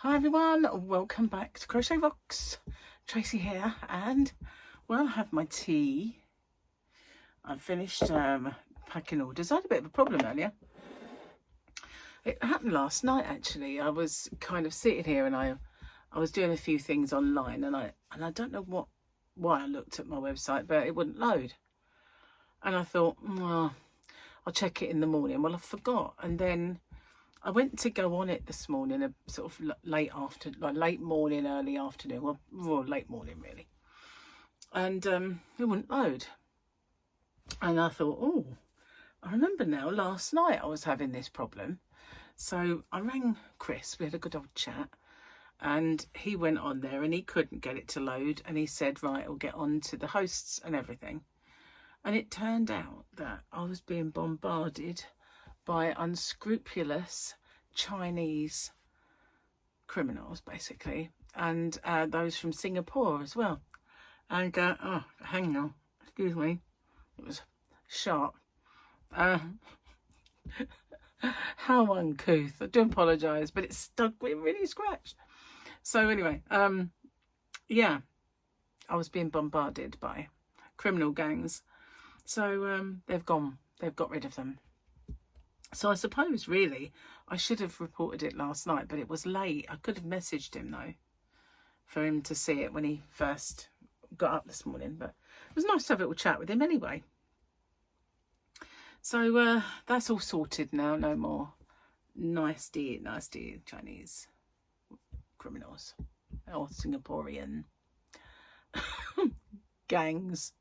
Hi everyone, welcome back to Crochet Rocks. Tracy here, and well, I have my tea. I've finished packing orders. I had a bit of a problem earlier. It happened last night actually. I was kind of sitting here and I was doing a few things online, and I don't know why I looked at my website, but it wouldn't load. And I thought, well, I'll check it in the morning. Well, I forgot, and then I went to go on it this morning, a sort of late morning, early afternoon, well, late morning really, and it wouldn't load. And I thought, oh, I remember now, last night I was having this problem. So I rang Chris, we had a good old chat, and he went on there and he couldn't get it to load, and he said, right, I'll get on to the hosts and everything. And it turned out that I was being bombarded by unscrupulous Chinese criminals, basically, and those from Singapore as well. And oh, hang on, excuse me, it was sharp. How uncouth! I do apologise, but it stuck. It really scratched. So anyway, yeah, I was being bombarded by criminal gangs. So they've got rid of them. So I suppose really I should have reported it last night, but it was late. I could have messaged him though for him to see it when he first got up this morning, but it was nice to have a little chat with him anyway. So that's all sorted now. No more nasty Chinese criminals or Singaporean gangs.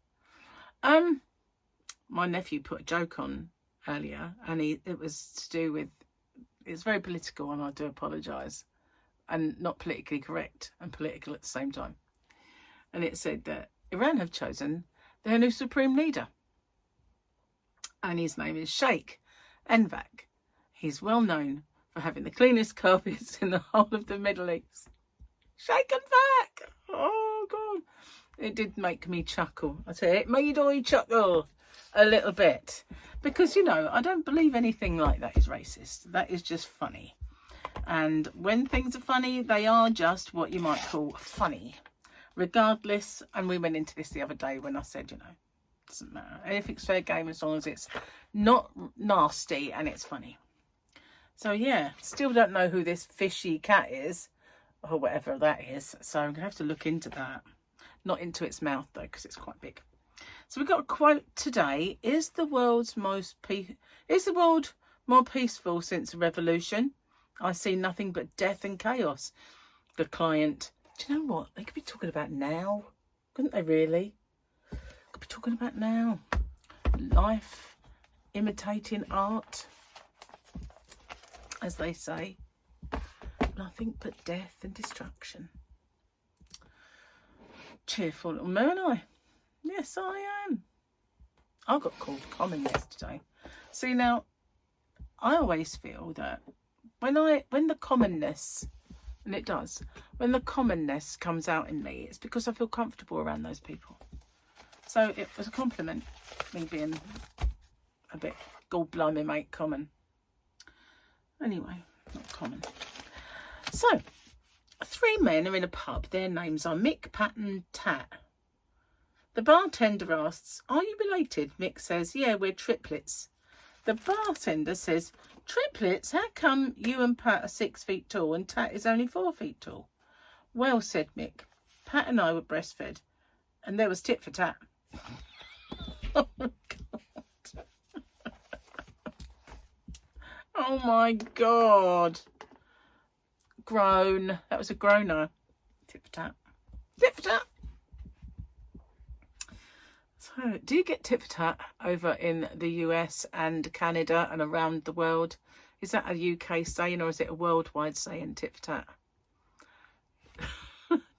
My nephew put a joke on earlier, and it was to do with, it's very political, and I do apologise, and not politically correct and political at the same time. And it said that Iran have chosen their new supreme leader, and his name is Sheikh Envak. He's well known for having the cleanest carpets in the whole of the Middle East. Sheikh Envak! Oh God, it did make me chuckle. I tell you, it made I chuckle a little bit, because you know, I don't believe anything like that is racist. That is just funny, and when things are funny, they are just what you might call funny, regardless. And we went into this the other day when I said, you know, doesn't matter, anything's fair game as long as it's not nasty and it's funny. So yeah, still don't know who this fishy cat is or whatever that is, so I'm gonna have to look into that. Not into its mouth though, because it's quite big. So we've got a quote today. Is the world more peaceful since the revolution? I see nothing but death and chaos. The client. Do you know what? They could be talking about now. Couldn't they really? Could be talking about now. Life imitating art, as they say. Nothing but death and destruction. Cheerful little moon eye. Yes, I am. I got called common yesterday. See, now, I always feel that when the commonness, and it does, when the commonness comes out in me, it's because I feel comfortable around those people. So it was a compliment, me being a bit gall-blimey mate common. Anyway, not common. So, 3 men are in a pub. Their names are Mick, Pat and Tat. The bartender asks, are you related? Mick says, yeah, we're triplets. The bartender says, triplets? How come you and Pat are 6 feet tall and Tat is only 4 feet tall? Well, said Mick, Pat and I were breastfed, and there was tit for tat. Oh, God. Oh, my God. Groan. That was a groaner. Tit for tat. Tit for tat. So, do you get tit for tat over in the US and Canada and around the world? Is that a UK saying, or is it a worldwide saying, tit for tat?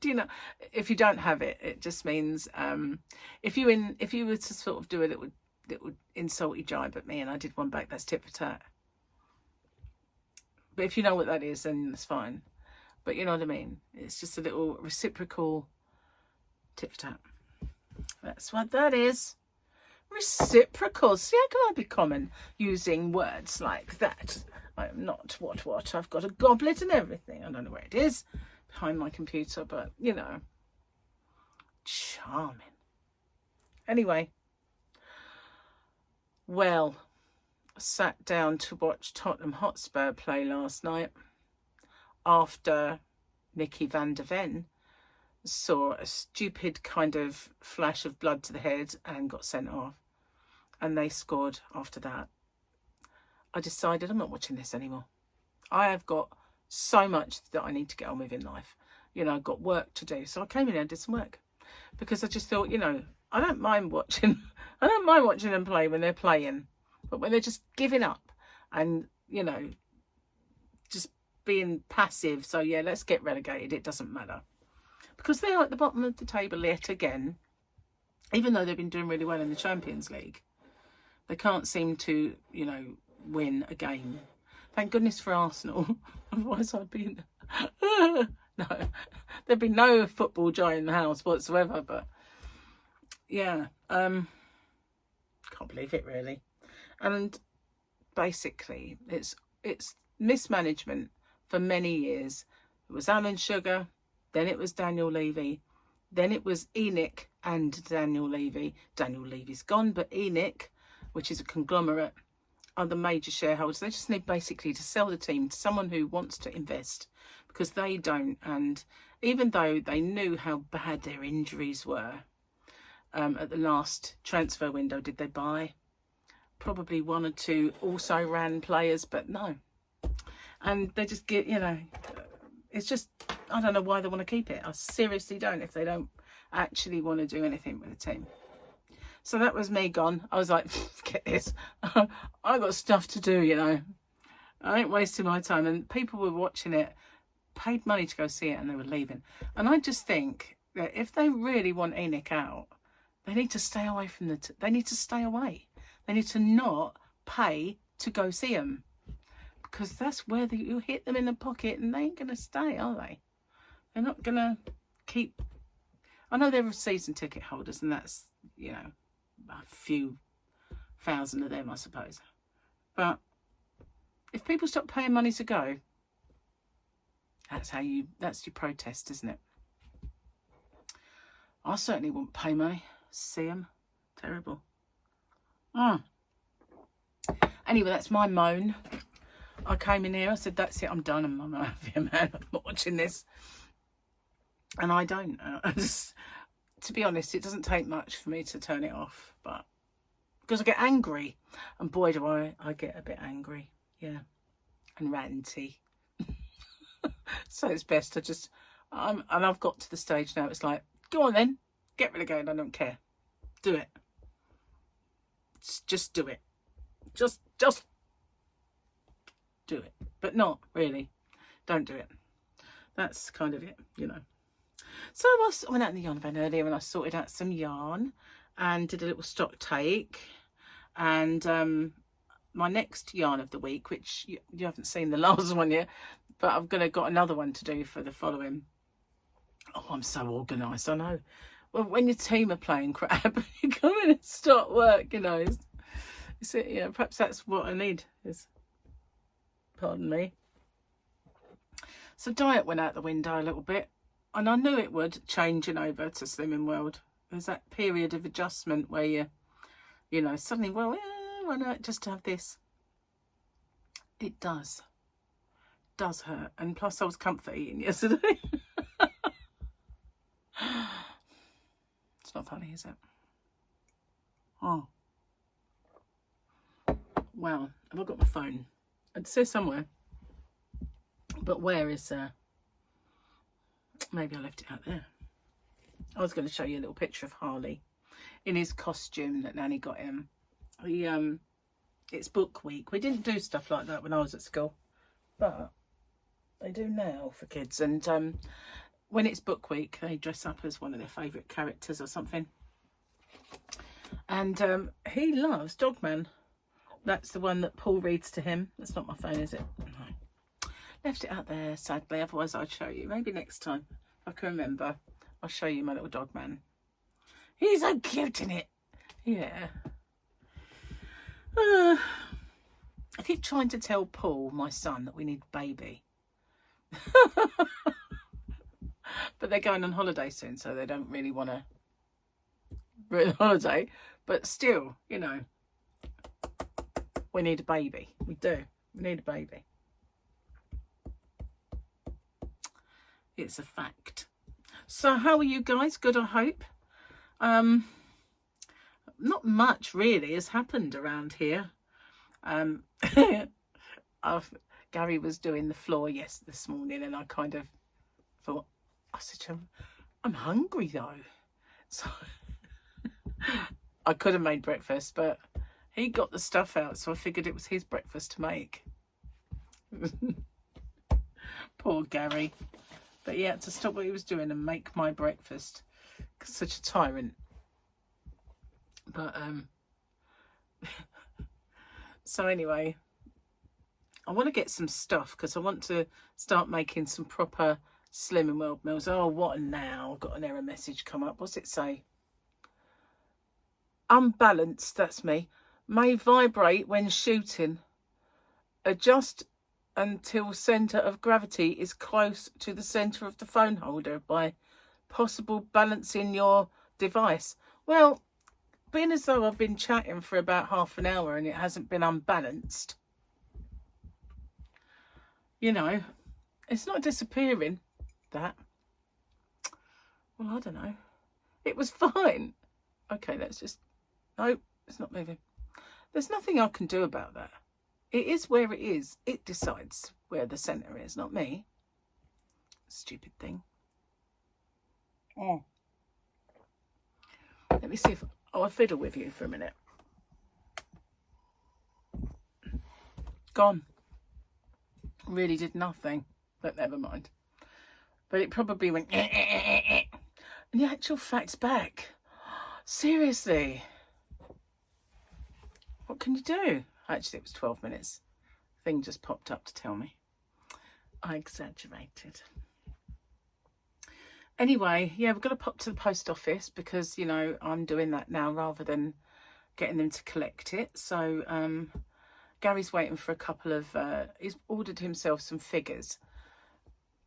Do you know? If you don't have it, it just means if you were to sort of do it, it would insult you, jibe at me, and I did one back. That's tit for tat. But if you know what that is, then that's fine. But you know what I mean? It's just a little reciprocal tit for tat. That's what that is. Reciprocal. See, how can I be common using words like that? I am not what. I've got a goblet and everything. I don't know where it is, behind my computer, but you know, charming. Anyway, well, I sat down to watch Tottenham Hotspur play last night after Nicky van der Ven saw a stupid kind of flash of blood to the head and got sent off, and they scored after that. I decided I'm not watching this anymore. I have got so much that I need to get on with in life. You know, I've got work to do. So I came in and did some work because I just thought, you know, I don't mind watching them play when they're playing, but when they're just giving up and, you know, just being passive. So yeah, let's get relegated. It doesn't matter. Because they're at the bottom of the table yet again, even though they've been doing really well in the Champions League. They can't seem to, you know, win a game. Thank goodness for Arsenal. Otherwise I'd be no, there'd be no football joy in the house whatsoever. But yeah, can't believe it really. And basically it's mismanagement for many years. It was Alan Sugar, then it was Daniel Levy, then it was Enoch and Daniel Levy. Daniel Levy's gone, but Enoch, which is a conglomerate, are the major shareholders. They just need basically to sell the team to someone who wants to invest, because they don't. And even though they knew how bad their injuries were, at the last transfer window, did they buy probably one or two also ran players? But no. And they just get, you know, it's just, I don't know why they want to keep it. I seriously don't, if they don't actually want to do anything with the team. So that was me gone. I was like, get this. I got stuff to do, you know. I ain't wasting my time. And people were watching it, paid money to go see it, and they were leaving. And I just think that if they really want Enoch out, they need to stay away from they need to stay away. They need to not pay to go see them. Because that's where you hit them in the pocket and they ain't going to stay, are they? They're not going to keep... I know they're season ticket holders and that's, you know, a few thousand of them, I suppose. But if people stop paying money to go, that's your protest, isn't it? I certainly wouldn't pay money. See them. Terrible. Anyway, that's my moan. I came in here, I said, that's it, I'm done. I'm not happy, man. I'm not watching this. And I don't. To be honest, it doesn't take much for me to turn it off. But because I get angry. And boy, do I get a bit angry. Yeah. And ranty. So it's best to just... and I've got to the stage now. It's like, go on then. Get rid of it. I don't care. Do it. Just do it. Just do it. But not really. Don't do it. That's kind of it, you know. So I went out in the yarn van earlier and I sorted out some yarn and did a little stock take. And my next yarn of the week, which you haven't seen the last one yet, but I've got another one to do for the following. Oh, I'm so organised, I know. Well, when your team are playing crap, you come in and start work, you know. You know, perhaps that's what I need is, pardon me. So diet went out the window a little bit. And I knew it would, changing over to Slimming World. There's that period of adjustment where you know, suddenly, well, yeah, why not just have this? It does. Does hurt. And plus I was comfort eating yesterday. It's not funny, is it? Oh. Well, have I got my phone? It says somewhere. But where is... maybe I left it out there. I was going to show you a little picture of Harley in his costume that Nanny got him. It's book week. We didn't do stuff like that when I was at school, but they do now for kids. And when it's book week, they dress up as one of their favourite characters or something. And he loves Dogman. That's the one that Paul reads to him. That's not my phone, is it? No. Left it out there, sadly. Otherwise, I'd show you. Maybe next time, if I can remember, I'll show you my little dog man. He's so cute in it. Yeah. I keep trying to tell Paul, my son, that we need a baby. But they're going on holiday soon, so they don't really want to be on holiday. But still, you know, we need a baby. We do. We need a baby. It's a fact. So how are you guys? Good, I hope. Not much really has happened around here. Gary was doing the floor this morning, and I kind of thought, I said to him, I'm hungry though. So I could have made breakfast, but he got the stuff out, so I figured it was his breakfast to make. Poor Gary. But he had to stop what he was doing and make my breakfast. Such a tyrant. But so anyway, I want to get some stuff because I want to start making some proper Slimming World meals. Oh, what now? I've got an error message come up. What's it say? Unbalanced, that's me. May vibrate when shooting. Adjust until centre of gravity is close to the centre of the phone holder by possible balancing your device. Well, being as though I've been chatting for about half an hour and it hasn't been unbalanced, you know, it's not disappearing, that. Well, I don't know. It was fine. Okay, let's just... No, it's not moving. There's nothing I can do about that. It is where it is. It decides where the centre is, not me. Stupid thing. Oh. Let me see if... I'll fiddle with you for a minute. Gone. Really did nothing. But never mind. But it probably went... And the actual fact's back. Seriously. What can you do? Actually, it was 12 minutes. Thing just popped up to tell me. I exaggerated. Anyway, yeah, we're going to pop to the post office because, you know, I'm doing that now rather than getting them to collect it. So Gary's waiting for a couple of... he's ordered himself some figures.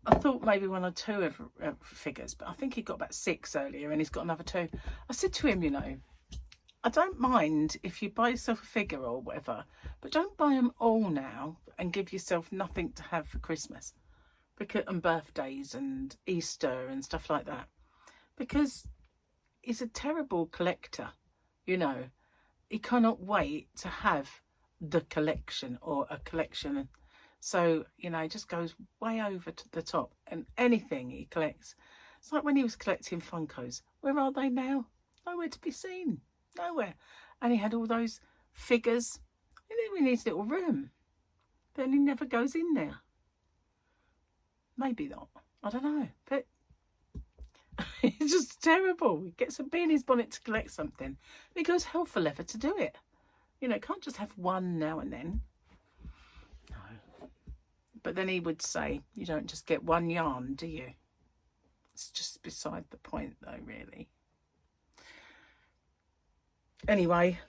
I thought maybe 1 or 2 figures, but I think he got about 6 earlier and he's got another 2. I said to him, you know, I don't mind if you buy yourself a figure or whatever, but don't buy them all now and give yourself nothing to have for Christmas and birthdays and Easter and stuff like that. Because he's a terrible collector, you know. He cannot wait to have the collection or a collection. So, you know, he just goes way over to the top. And anything he collects, it's like when he was collecting Funkos. Where are they now? Nowhere to be seen. Nowhere. And he had all those figures. And then we need a little room. Then he never goes in there. Maybe not. I don't know. But it's just terrible. He gets a bee in his bonnet to collect something. And he goes hell for leather to do it. You know, can't just have one now and then. No. But then he would say, you don't just get one yarn, do you? It's just beside the point, though, really. Anyway,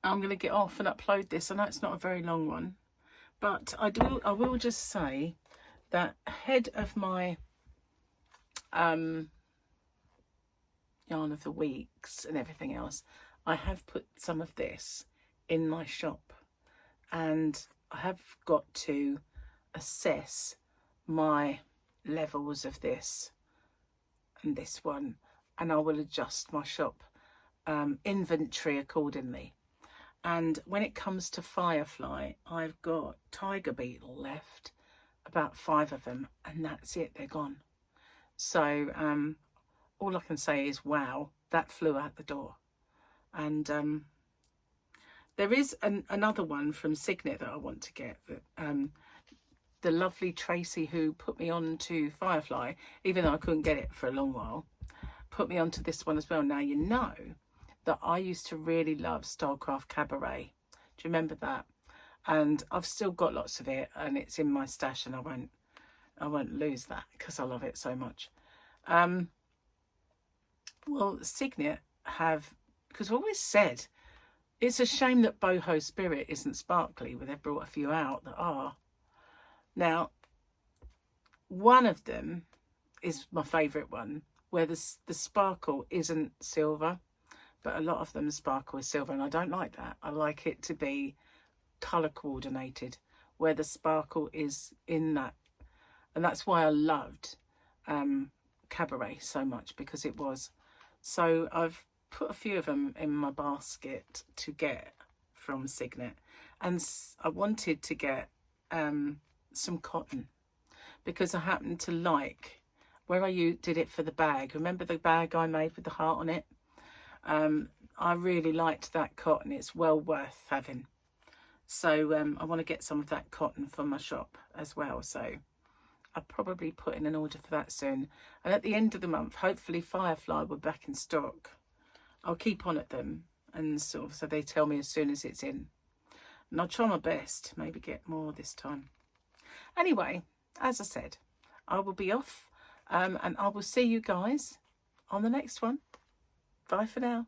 I'm going to get off and upload this. I know it's not a very long one, but I will just say that ahead of my yarn of the weeks and everything else, I have put some of this in my shop, and I have got to assess my levels of this and this one, and I will adjust my shop inventory accordingly. And when it comes to Firefly, I've got Tiger Beetle left, about 5 of them, and that's it, they're gone. So all I can say is, wow, that flew out the door. And there is another one from Signet that I want to get. The lovely Tracy, who put me on to Firefly, even though I couldn't get it for a long while, put me onto this one as well. Now, you know that I used to really love Starcraft Cabaret. Do you remember that? And I've still got lots of it, and it's in my stash, and I won't lose that because I love it so much. Well, Signet have, because I always said It's a shame that Boho Spirit isn't sparkly, where they've brought a few out that are. Now, one of them is my favourite one, where the sparkle isn't silver, but a lot of them sparkle with silver, and I don't like that. I like it to be colour coordinated, where the sparkle is in that. And that's why I loved Cabaret so much, because it was. So I've put a few of them in my basket to get from Signet, and I wanted to get some cotton, because I happen to like where I did it for the bag. Remember the bag I made with the heart on it? I really liked that cotton. It's well worth having. So I want to get some of that cotton for my shop as well. So I'll probably put in an order for that soon. And at the end of the month, hopefully Firefly will be back in stock. I'll keep on at them, and sort of so they tell me as soon as it's in. And I'll try my best, maybe get more this time. Anyway, as I said, I will be off, and I will see you guys on the next one. Bye for now.